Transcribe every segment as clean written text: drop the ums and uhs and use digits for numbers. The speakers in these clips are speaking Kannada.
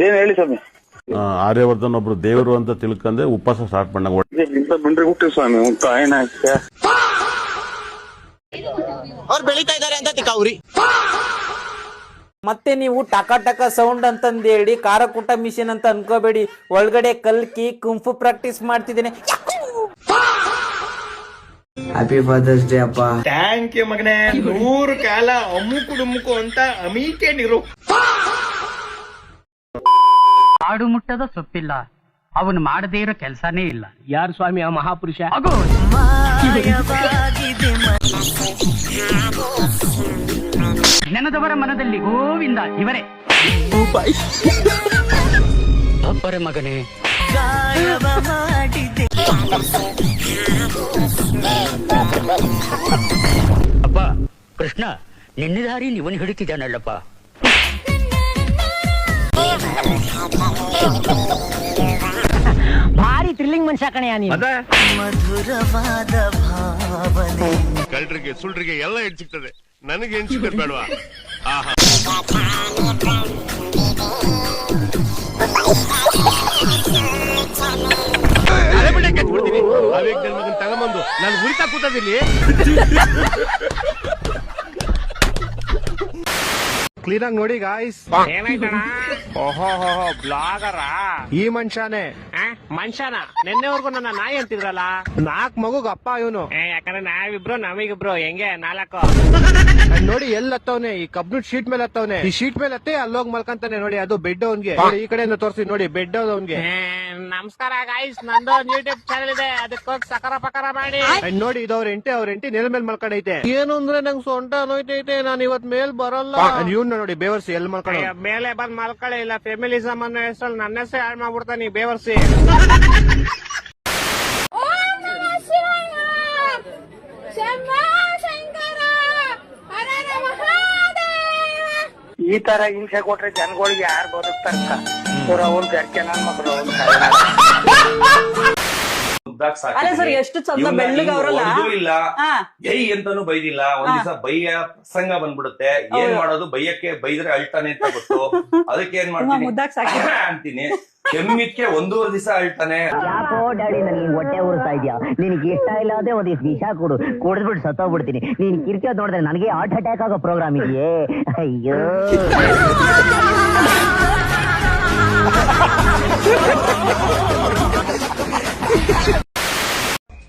ಏನ್ ಹೇಳಿ ಸ್ವಾಮಿ. ಆರ್ಯವರ್ಧನ್ ಒಬ್ರು ದೇವರು ಅಂತ ತಿಳ್ಕೊಂಡೆ ಉಪವಾಸ ಸ್ಟಾರ್ಟ್ ಮಾಡಂಗ ಬಂದ್ರೆ ಹುಟ್ಟಿ ಸ್ವಾಮಿ ಅವ್ರು ಬೆಳಿತಾ ಇದಾರೆ ಅಂತ ತಿಕ್ಕಾವ್ರಿ. ಮತ್ತೆ ನೀವು ಟಕ ಟಕ ಸೌಂಡ್ ಅಂತಂದು ಹೇಳಿ ಕಾರಕುಟ ಮಿಷಿನ್ ಅಂತ ಅನ್ಕೋಬೇಡಿ. ಒಳಗಡೆ ಕಲ್ಕಿ ಕುಂಫು ಪ್ರಾಕ್ಟೀಸ್ ಮಾಡ್ತಿದ್ದೇನೆ. ಹ್ಯಾಪಿ ಫಾದರ್ಸ್ ಡೇ ಅಪ್ಪ. ಥ್ಯಾಂಕ್ ಯು ಮಗನೇ. 100 ಕಾಲ ಅಮ್ಮುಕು ಡುಮ್ಮುಕು ಅಂತ ಅಮೀಕೆ ನೀರು. ಆಡು ಮುಟ್ಟದ ಸೊಪ್ಪಿಲ್ಲ, ಅವನು ಮಾಡದೇ ಇರೋ ಕೆಲಸನೇ ಇಲ್ಲ. ಯಾರು ಸ್ವಾಮಿ ಆ ಮಹಾಪುರುಷ? ನೆನದವರ ಮನದಲ್ಲಿ ಗೋವಿಂದ ಇವರೇ. ಅಪ್ಪರೆ ಮಗನೇ, ಅಪ್ಪ ಕೃಷ್ಣ ನಿನ್ನೆ ದಾರಿ ಇವನು ಹಿಡಿತಿದ್ದಾನಲ್ಲಪ್ಪ. ಭಾರಿ ಥ್ರಿಲ್ಲಿಂಗ್ ಮನುಷ್ಯ ಕಣೆಯ ನೀನು. ಮಧುರವಾದ ಭಾವನೆ. ಕಳ್ಳರಿಗೆ ಸುಳ್ರಿಗೆ ಎಲ್ಲ ಹೆಣ್ ಸಿಗ್ತದೆ, ನನಗೆ ಹೆಣ್ ಸಿಗ್ತದೆ ಬೇಡವಾ? ಆಹಾ, ಮಗನ್ ತಗೊಂಬಂದು ನಾನು ಉರಿತಾ ಕೂತದಿಲ್ಲಿ. ಕ್ಲೀನ್ ಆಗಿ ನೋಡಿ ಗಾಯ್ಸ್. ಓಹೋ ಬ್ಲಾಗರ ಈ ಮನುಷ್ಯನೇ ಮನುಷ್ಯನ. ನಿನ್ನೆವರೆಗೂ ನನ್ನ ನಾಯಿ ಅಂತಿದ್ರಲ್ಲ. 4 ಮಗುಗ್ ಅಪ್ಪ ಇವನು. ಯಾಕಂದ್ರೆ ನಾವಿಬ್ರು ನಮಗಿಬ್ರು ಹೆಂಗೆ 4. ನೋಡಿ ಎಲ್ಲಿ ಹತ್ತವನೆ, ಈ ಕಬ್ಬಿಣ ಶೀಟ್ ಮೇಲೆ ಹತ್ತವನೆ. ಈ ಶೀಟ್ ಮೇಲೆ ಹತ್ತಿ ಅಲ್ಲೋಗಿ ಮಲ್ಕಂತಾನೆ ನೋಡಿ. ಅದು ಬೆಡ್ ಅವನ್ಗೆ. ಈ ಕಡೆಯಿಂದ ತೋರಿಸಿ ನೋಡಿ, ಬೆಡ್ ಅವನ್ಗೆ. ನಮಸ್ಕಾರ ಗಾಯ್ಸ್, ನಂದು ಯೂಟ್ಯೂಬ್ ಚಾನಲ್ ಇದೆ, ಅದಕ್ಕೋಗಿ ಸಕರ ಪಕರ ಮಾಡಿ ನೋಡಿ. ಇದು ಅವ್ರ ಎಂಟಿ ನೆಲ ಮೇಲೆ ಮಲ್ಕೊಂಡೈತೆ. ಏನು ಅಂದ್ರೆ ನಂಗೆ ಸೊಂಟ ನೋಯ್ತೈತೆ, ನಾನು ಇವತ್ ಮೇಲ್ ಬರಲ್ಲ. ಇವ್ನ ನೋಡಿ ಬೇವರ್ಸಿ ಎಲ್ಲಿ ಮಲ್ಕೊಂಡ. ಮೇಲೆ ಬಂದ್ ಮಲ್ಕೊಳ್ಳಿ, ಇಲ್ಲ ಫೆಮಿಲಿಸಮ್ ಅನ್ನೋ ಹೆಸರಲ್ಲಿ ನನ್ನ ಹೆಸರು ಹಾಳು ಮಾಡ್ಬಿಡ್ತಾನೆ ಈ ಬೇವರ್ಸಿ. ಈ ತರ ಹಿಂಸೆ ಕೊಟ್ರೆ ಜನಗಳಿಗೆ ಯಾರು ಬದುಕ್ತಾರ? ನನ್ನ ಮಕ್ಕಳು ಎಷ್ಟು ಚಂದ ಬೆಳ್ಳಗ ಅವರಲ್ಲ. ಇಲ್ಲ ಜೈ ಅಂತಾನು ಬೈದಿಲ್ಲ. ಒಂದ್ ದಿವಸ ಬೈಯ ಪ್ರಸಂಗ ಬಂದ್ಬಿಡುತ್ತೆ. ಏನ್ ಮಾಡೋದು, ಬೈಯಕ್ಕೆ ಬೈದ್ರೆ ಅಳ್ತಾನೆ ಅಂತ ಗೊತ್ತು. ಅದಕ್ಕೆ ಏನ್ ಮಾಡ್ತೀನಿ ಅಂತೀನಿ. ಕೆಮ್ಮಿದ್ಕೆ 1.5 ದಿವಸ ಅಳ್ತಾನೆ. ಯಾಕೋ ಡ್ಯಾಡಿ ನನಗೆ ಹೊಟ್ಟೆ ಉರ್ತಾ ಇದ್ಯಾ? ನಿನಗೆ ಇಷ್ಟ ಇಲ್ಲ ಅದೇ ಒಂದಿಷ್ಟು ವಿಷ ಕೊಡು, ಕುಡಿದ್ಬಿಟ್ಟು ಸತ್ತೋಗ್ಬಿಡ್ತೀನಿ. ನೀನ್ ಕಿರ್ಕಿಯೋದ್ ನೋಡಿದ್ರೆ ನನಗೆ ಹಾರ್ಟ್ ಅಟ್ಯಾಕ್ ಆಗೋ ಪ್ರೋಗ್ರಾಮ್ ಇದೆಯೇ? ಅಯ್ಯೋ,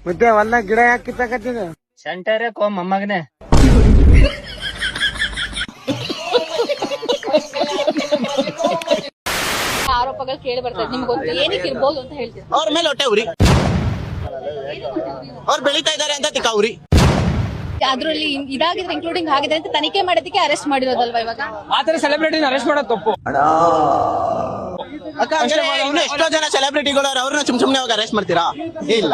ಮತ್ತೆ ಹೊಲ ಗಿಡ ಯಾಕೆ ಕಿತ್ತಾಕತ್ತೀನಿ? ಸೆಂಟರೇ ಕೋ ಮೊಮ್ಮಗನೆ. ಆರೋಪಗಳು ಕೇಳಿ ಬರ್ತದೆ, ನಿಮ್ಗೆ ಗೊತ್ತು ಏನಕ್ಕೆ ಇರ್ಬೋದು ಅಂತ ಹೇಳ್ತೀವಿ. ಅವ್ರ ಮೇಲೆ ಹೊಟ್ಟೆ ಉರಿ. ಅವ್ರು ಬೆಳಿತಾ ಇದಾರೆ ಅಂತ ತಿಕ್ಕಾವ್ರಿ. ಅದ್ರಲ್ಲಿ ಇದಾಗಿದ್ರೆ ಇನ್ಕ್ಲೂಡಿಂಗ್ ಆಗಿದೆ ಅಂತ ತನಿಖೆ ಮಾಡೋದಕ್ಕೆ ಅರೆಸ್ಟ್ ಮಾಡಿರೋದಲ್ವಾ ಇವಾಗ? ಆತರ ಸೆಲೆಬ್ರಿಟಿನ ಅರೆಸ್ಟ್ ಮಾಡೋದು ತಪ್ಪು. ಇನ್ನು ಎಷ್ಟೋ ಜನ ಸೆಲೆಬ್ರಿಟಿಗಳು ಅವ್ರನ್ನ ಸುಮ್ನೆ ಹೋಗಿ ಅರೆಸ್ಟ್ ಮಾಡ್ತೀರಾ? ಇಲ್ಲ.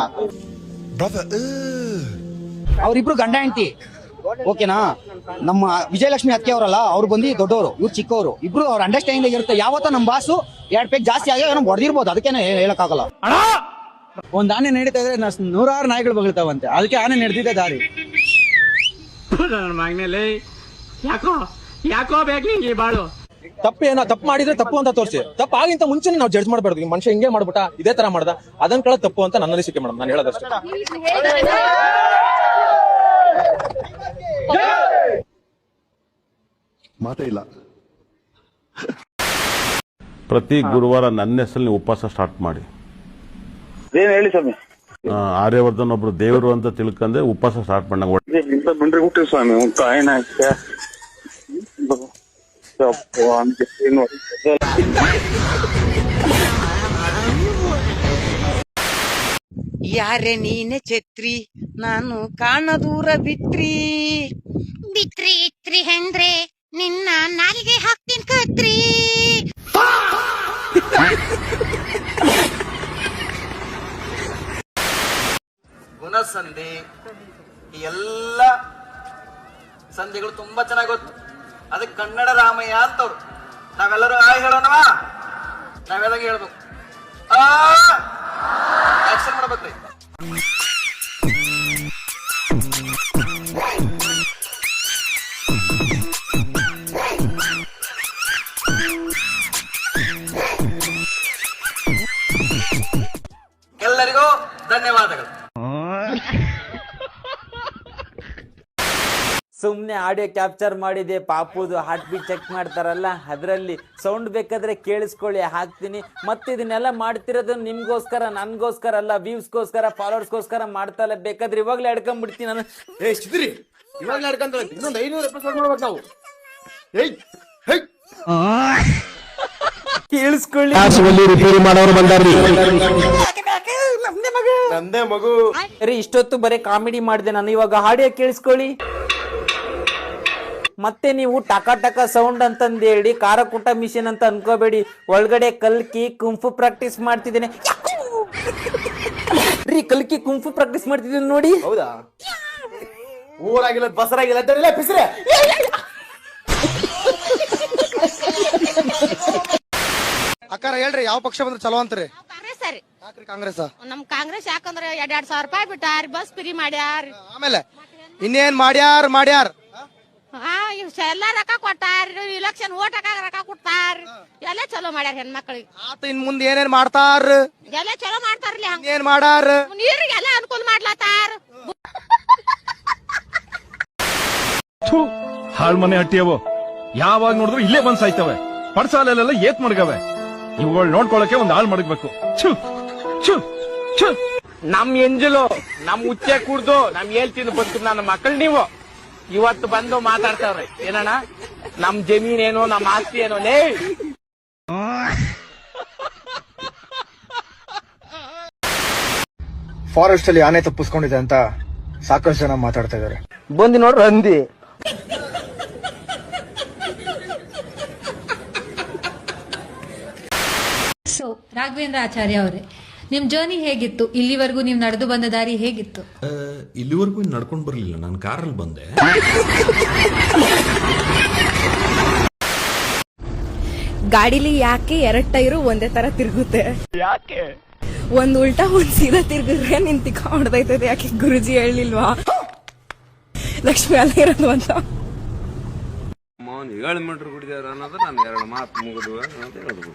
ಅವ್ರಿಬ್ರು ಗಂಡ ಹೆಂಡತಿ, ಓಕೆನಾ? ನಮ್ಮ ವಿಜಯಲಕ್ಷ್ಮಿ ಅತ್ಕೆ ಅವರಲ್ಲ, ಅವ್ರು ಬಂದು ದೊಡ್ಡವರು, ಇವ್ರು ಚಿಕ್ಕವರು. ಇಬ್ರು ಅವ್ರ ಅಂಡರ್ಸ್ಟ್ಯಾಂಡಿಂಗ್ ಇರುತ್ತೆ. ಯಾವತ್ತೋ ನಮ್ಮ ಬಾಸು 2 ಪೇಕ್ ಜಾಸ್ತಿ ಆಗಿ ನಮ್ಗೆ ಹೊಡೆದಿರ್ಬೋದು, ಅದಕ್ಕೇನೆ ಹೇಳಕ್ಕಾಗಲ್ಲ. ಒಂದ್ ಆನೆ ನಡೀತಾ ಇದ್ರೆ 100 ನಾಯಿಗಳು ಬಗಳ್ತಾವಂತೆ, ಅದಕ್ಕೆ ಆನೆ ನಡೆದಿದೆ ದಾರಿ. ಯಾಕೋ ಬೇಕು ನಿಂಗೆ ಬಾಳು. ತಪ್ಪು ಮಾಡಿದ್ರೆ ತಪ್ಪು ಅಂತ ತೋರಿಸಿ. ತಪ್ಪು ಆಗಿಂತ ಮುಂಚೆ ನಾವು ಜಡ್ಜ್ ಮಾಡಬಾರ್ದು. ಈ ಮನುಷ್ಯ ಹಿಂಗೆ ಮಾಡ್ಬಿಟ್ಟ, ಇದೇ ತರ ಮಾಡ್ದ, ಅದನ್ನ ಕಳ ತಪ್ಪು ಅಂತ ನನ್ನ ಅನಿಸಿಕೆ ಮೇಡಮ್. ನಾನು ಹೇಳೋದಷ್ಟೇ. ಮಾತೇ ಇಲ್ಲ. ಪ್ರತಿ ಗುರುವಾರ ನನ್ನ ಹೆಸರಲ್ಲಿ ಉಪವಾಸ ಸ್ಟಾರ್ಟ್ ಮಾಡಿ. ಏನ್ ಹೇಳಿ ಸ್ವಾಮಿ. ಆರ್ಯವರ್ಧನ್ ಒಬ್ರು ದೇವರು ಅಂತ ತಿಳ್ಕೊಂಡೆ ಉಪವಾಸ ಸ್ಟಾರ್ಟ್ ಮಾಡಂಗ ಬಂದ್ರೆ ಹುಟ್ಟಿ ಸ್ವಾಮಿ ಯಾರೆ ನೀನೆ ಛತ್ರಿ, ನಾನು ಕಾಣ ದೂರ ಬಿಟ್ರಿ ಇತ್ರಿ ಅಂದ್ರೆ ನಿನ್ನ ನಾಲಿಗೆ ಹಾಕ್ತೀನಿ ಕತ್ರಿ. ಗುಣಸಂಧಿ, ಈ ಎಲ್ಲ ಸಂಧಿಗಳು ತುಂಬಾ ಚೆನ್ನಾಗಿ ಗೊತ್ತು. ಅದಕ್ಕೆ ಕನ್ನಡ ರಾಮಯ್ಯ ಅಂತವ್ರು. ನಾವೆಲ್ಲರೂ ಹೇಳೋಣವಾ? ನಾವೆಲ್ಲ ಹೇಳ್ಬೇಕು. ಆಕ್ಷನ್ ಮಾಡ್ಬೇಕ್ರಿ. ಆಡಿಯೋ ಕ್ಯಾಪ್ಚರ್ ಮಾಡಿದೆ, ಪಾಪುದು ಹಾರ್ಟ್ ಬೀಟ್ ಚೆಕ್ ಮಾಡ್ತಾರಲ್ಲ ಅದರಲ್ಲಿ ಸೌಂಡ್ ಬೇಕಾದ್ರೆ ಕೇಳಿಸ್ಕೊಳ್ಳಿ, ಹಾಕ್ತೀನಿ. ಮತ್ತೆ ಇದನ್ನೆಲ್ಲ ಮಾಡ್ತಿರೋದು ನಿಮ್ಗೋಸ್ಕರ, ನನ್ಗೋಸ್ಕರ ಅಲ್ಲ, ವ್ಯೂಸ್ಗೋಸ್ಕರ, ಫಾಲೋವರ್ಸ್ಗೋಸ್ಕರ ಮಾಡ್ತಾ ಇಲ್ಲ. ಬೇಕಾದ್ರೆ ಇವಾಗ್ಲೇ ಹಿಡ್ಕೊಂಡ್ಬಿಡ್ತೀನಿ ನಾನು. ಇವಾಗ ನಡ್ಕಂತ ಇನ್ನೊಂದು 500 ಎಪಿಸೋಡ್ ಮಾಡ್ಬೇಕು ನಾವು. ಕೇಳಿಸ್ಕೊಳ್ಳಿ, ರಿಪೇರಿ ಮಾಡೋರು ಬಂದಾರ್ರಿ. ನಂದೇ ಮಗು. ಸರಿ, ಇಷ್ಟೊತ್ತು ಬರೀ ಕಾಮಿಡಿ ಮಾಡಿದೆ ನಾನು, ಇವಾಗ ಆಡಿಯೋ ಕೇಳಿಸ್ಕೊಳ್ಳಿ. ಮತ್ತೆ ನೀವು ಟಕ ಟಕ ಸೌಂಡ್ ಅಂತಂದು ಹೇಳಿ ಖಾರ ಕುಟ ಮಿಷಿನ್ ಅಂತ ಅನ್ಕೋಬೇಡಿ. ಒಳಗಡೆ ಕಲ್ಕಿ ಕುಂಫು ಪ್ರಾಕ್ಟೀಸ್ ಮಾಡ್ತಿದ್ದೇನೆ ರೀ, ಕಲ್ಕಿ ಕುಂಫು ಪ್ರಾಕ್ಟೀಸ್ ಮಾಡ್ತಿದ್ದೀನಿ ನೋಡಿ. ಹೌದಾ? ಊರಾಗಿಲ್ಲ ಬಸರಾಗಿಲ್ಲ ಪಿಸ್ರೆ. ಅಕ್ಕಾರ ಹೇಳ್ರಿ, ಯಾವ ಪಕ್ಷ ಬಂದ್ರೆ ಚಲೋ ಅಂತ್ರಿ? ಕಾಂಗ್ರೆಸ್. ನಮ್ ಕಾಂಗ್ರೆಸ್ ಯಾಕಂದ್ರೆ 2,000 ರೂಪಾಯಿ ಬಿಟ್ಟಾರ, ಬಸ್ ಫ್ರೀ ಮಾಡ್ಯಾರ. ಆಮೇಲೆ ಇನ್ನೇನ್ ಮಾಡ್ಯಾರ? ಎಲ್ಲ ರೊಕ್ಕ ಕೊಟ್ಟಾರ, ಇಲೆಕ್ಷನ್ ಓಟ್ ಹಾಕಾಗ ರೊಕ್ಕ ಕೊಡ್ತಾರ, ಎಲ್ಲ ಚಲೋ ಮಾಡ್ಯಾರ ಹೆಣ್ಮಕ್ಳಿಗೆ. ಆತ ಇನ್ ಮುಂದೆ ಏನೇನ್ ಮಾಡ್ತಾರ? ಎಲ್ಲ ಚಲೋ ಮಾಡ್ತಾರ್ಲಿ. ಏನ್ ಮಾಡಾರ? ನೀರಿಗೆಲ್ಲ ಅನುಕೂಲ ಮಾಡ್ಲತ್ತಾರ. ಹಾಳ್ ಮನೆ ಹಟ್ಟಿಯವು ಯಾವಾಗ ನೋಡಿದ್ರು ಇಲ್ಲೇ ಬಂದ್ ಸಾಯ್ತವೆ. ಪಡ್ಸಾಲೆಲ್ಲ ಏತ್ ಮಡ್ಗವೆ. ಇವುಗಳು ನೋಡ್ಕೊಳಕ್ಕೆ ಒಂದ್ ಹಾಳ್ ಮಡಗ್ಬೇಕು. ನಮ್ ಎಂಜಲು ನಮ್ ಉಚ್ಚೆ ಕುಡ್ದು ನಮ್ ಹೇಳ್ತೀನಿ ಬಂತು ನನ್ನ ಮಕ್ಕಳು ನೀವು ಇವತ್ತು ಬಂದು ಮಾತಾಡ್ತಾವ್ರೆ ಏನಣ್ಣ, ನಮ್ ಜಮೀನ್ ಏನೋ, ನಮ್ ಆಸ್ತಿ ಏನೋ. ಲೇ ಫಾರೆಸ್ಟ್ ಅಲ್ಲಿ ಆನೆ ತಪ್ಪಿಸ್ಕೊಂಡಿದೆ ಅಂತ ಸಾಕಷ್ಟು ಜನ ಮಾತಾಡ್ತಾ ಇದಾರೆ. ಬಂದು ನೋಡ್ರಿ ಹಂದಿ. ಸೊ ರಾಘವೇಂದ್ರ ಆಚಾರ್ಯ ಅವರೇ, ನಿಮ್ ಜರ್ನಿ ಹೇಗಿತ್ತು? ಇಲ್ಲಿವರೆಗೂ ನೀವು ನಡೆದು ಬಂದ ದಾರಿ ಹೇಗಿತ್ತು? ಇಲ್ಲಿವರೆಗೂ ನಡ್ಕೊಂಡ್ ಬರ್ಲಿಲ್ಲ, ನಾನು ಕಾರಲ್ಲಿ ಬಂದೆ. ಗಾಡಿಲಿ ಯಾಕೆ 2 ಟೈರು ಒಂದೇ ತರ ತಿರುಗುತ್ತೆ? ಯಾಕೆ? ಒಂದ್ ಉಲ್ಟಾ ಒಂದ್ ಸೀದಾ ತಿರ್ಗಿದ್ರೆ ನಿನ್ ತಿಕ್ಕ ಹೊಡೆದೈತದೆ. ಯಾಕೆ ಗುರುಜಿ ಹೇಳಿಲ್ವಾ ಲಕ್ಷ್ಮಿ ಅಲ್ಲೇ ಇರೋದು ಅಂತ? 7 ಮೀಟರ್ ಕುಡಿದಾರ ಅನ್ನೋದು ನಾನು 2 ಮಾತು ಮುಗಿದು ಅಂತ ಹೇಳ್ಬೋದು.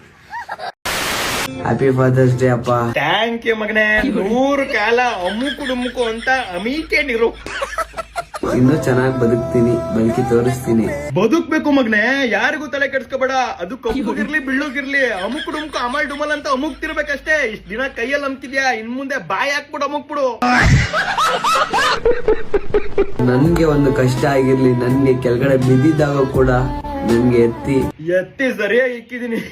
ಹ್ಯಾಪಿ ಫಾದರ್ಸ್ ಡೇ ಅಪ್ಪ. ಥ್ಯಾಂಕ್ ಯು ಮಗನೇ. 100 ಕಾಲ ಅಮ್ಮುಕು ಡುಮ್ಮುಕು ಅಂತ ಅಮೀಕೇನಿರು. ಇನ್ನು ಚೆನ್ನಾಗಿ ಬದುಕ್ತೀನಿ, ಬದುಕಿ ತೋರಿಸ್ತೀನಿ. ಬದುಕ್ಬೇಕು ಮಗನೇ, ಯಾರಿಗೂ ತಲೆ ಕೆಡ್ಸ್ಕೋಬೇಡ. ಅದು ಕಪ್ಪುಗಿರ್ಲಿ ಬಿಳ್ಳುಗಿರ್ಲಿ, ಅಮುಕ್ ಡುಮ್ಕು ಅಮಲ್ ಡುಮಲ್ ಅಂತ ಅಮುಕ್ತಿರ್ಬೇಕಷ್ಟೇ. ಇಷ್ಟ ದಿನ ಕೈಯಲ್ಲಿ ಅಮ್ಕಿದ್ಯಾ, ಇನ್ ಮುಂದೆ ಬಾಯಿ ಹಾಕ್ಬಿಡು ಅಮುಕ್ಬಿಡು. ನನ್ಗೆ ಒಂದು ಕಷ್ಟ ಆಗಿರ್ಲಿ, ನನ್ಗೆ ಕೆಳಗಡೆ ಬಿದ್ದಿದ್ದಾಗ ಕೂಡ ನನ್ಗೆ ಎತ್ತಿ ಸರಿಯಾಗಿ ಇಕ್ಕಿದೀನಿ.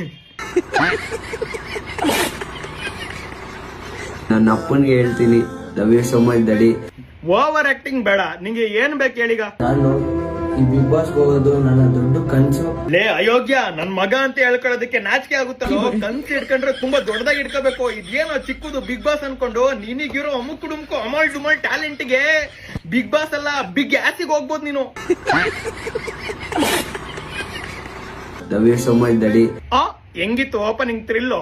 ನನ್ನ ಅಪ್ಪನ್ಗೆ ಹೇಳ್ತೀನಿ, love you so much daddy. Over acting ಬೇಡ, ನಿಂಗೆ ಏನ್ ಬೇಕು ಹೇಳೀಗ? ನಾನು ಈ ಬಿಗ್ ಬಾಸ್ ಹೋಗೋದು ನನ್ನ ದೊಡ್ಡ ಕನ್ಸು. ಲೇ ಅಯೋಗ್ಯ, ನನ್ ಮಗ ಅಂತ ಹೇಳ್ಕೊಳ್ಳೋದಕ್ಕೆ ನಾಚಿಕೆ ಆಗುತ್ತಲ್ಲೋ. ಕನ್ಸು ಇಟ್ಕೊಂಡ್ರೆ ತುಂಬಾ ದೊಡ್ಡದಾಗಿ ಇಟ್ಕೋಬೇಕು. ಇದೇನೋ ಚಿಕ್ಕದು ಬಿಗ್ ಬಾಸ್ ಅನ್ಕೊಂಡು ನಿನಗಿರೋ ಅಮುಕ್ ಡುಮ್ಕು ಅಮಲ್ ಡುಮಲ್ ಟ್ಯಾಲೆಂಟ್ಗೆ ಬಿಗ್ ಬಾಸ್ ಅಲ್ಲ, ಬಿಗ್ ಆಸಿಗೆ ಹೋಗ್ಬೋದು ನೀನು. Love you so much daddy. ಹೆಂಗಿತ್ತು ಓಪನಿಂಗ್ ಥ್ರಿಲ್ಲು?